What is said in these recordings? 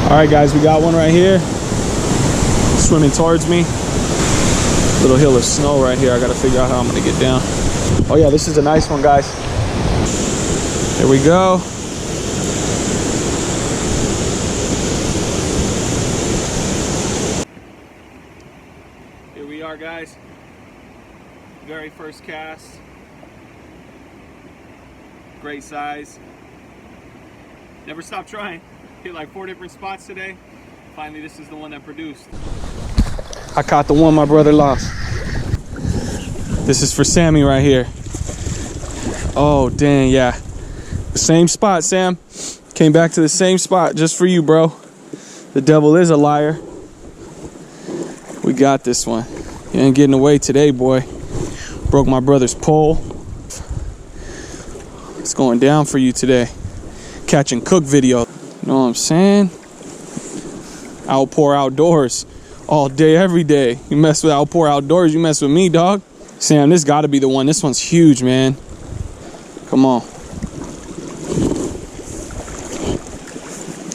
All right, guys, we got one right here. Swimming towards me. Little hill of snow right here. I gotta figure out how I'm gonna get down. Oh yeah, this is a nice one, guys. Here we go. Here we are, guys. Very first cast. Great size. Never stop trying. Hit like 4 different spots today. Finally, this is the one that produced. I caught the one my brother lost. This is for Sammy right here. Oh, dang, yeah. The same spot, Sam. Came back to the same spot just for you, bro. The devil is a liar. We got this one. You ain't getting away today, boy. Broke my brother's pole. It's going down for you today. Catch and cook video. You know what I'm saying? Outpour outdoors. All day, every day. You mess with Outpour Outdoors, you mess with me, dog. Sam, this gotta be the one. This one's huge, man. Come on.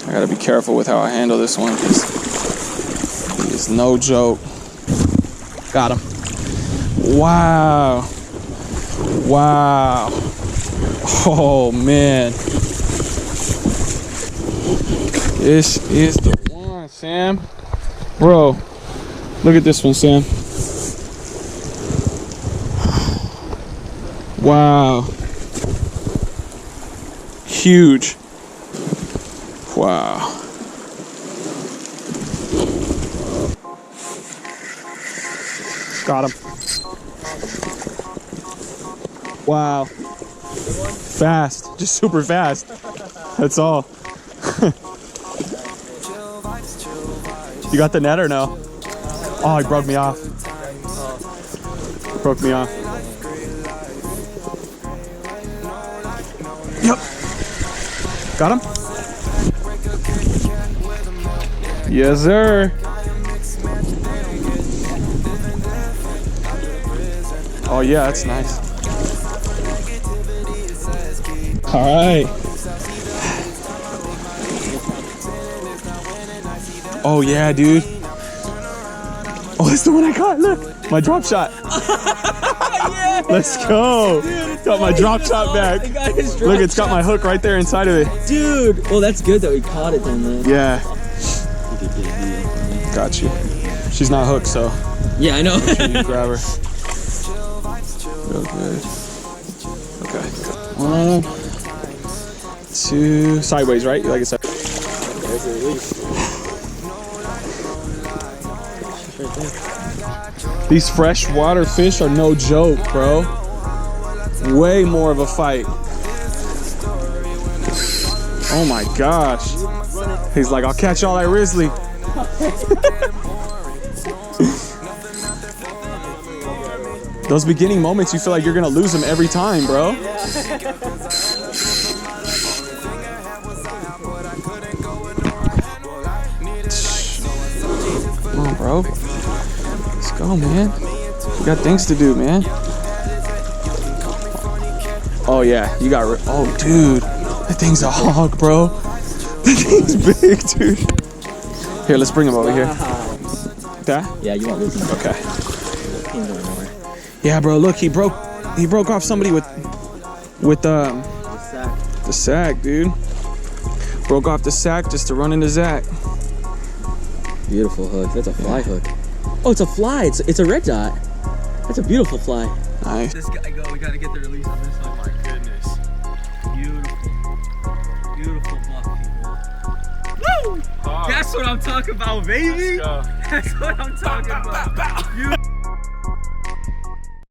I gotta be careful with how I handle this one, because he is no joke. Got him. Wow. Wow. Oh, man. This is the one, Sam. Bro, look at this one, Sam. Wow. Huge. Wow. Got him. Wow. Fast. Just super fast. That's all. You got the net or no? Oh, he broke me off. Broke me off. Yep. Got him? Yes, sir. Oh, yeah, that's nice. All right. Oh yeah, dude. Oh, that's the one I caught. Look, my drop shot. Yeah. Let's go. Dude, got my drop shot back. Look, it's got my hook right there inside of it. Dude. Well, that's good that we caught it then, man. Yeah. Got you. She's not hooked, so. Yeah, I know. Make sure you grab her. Real good. Okay. 1, 2. Sideways, right? You like it sideways? These freshwater fish are no joke, bro. Way more of a fight. Oh my gosh. He's like, I'll catch all that Risley. Those beginning moments, you feel like you're gonna lose them every time, bro. Come on, bro. Let's go, man. We got things to do, man. Oh yeah, you got. Oh, dude, that thing's a hog, bro. That thing's big, dude. Here, let's bring him over here. That? Yeah, you won't lose him. Okay. Yeah, bro. Look, he broke off somebody with the sack, dude. Broke off the sack just to run into Zach. Beautiful hook. That's a fly hook. Oh, it's a fly. It's a red dot. That's a beautiful fly. Nice. This guy go. We gotta get the release on this one. Oh my goodness. Beautiful. Beautiful buck, people. Woo! That's what I'm talking about, baby. That's what I'm talking about.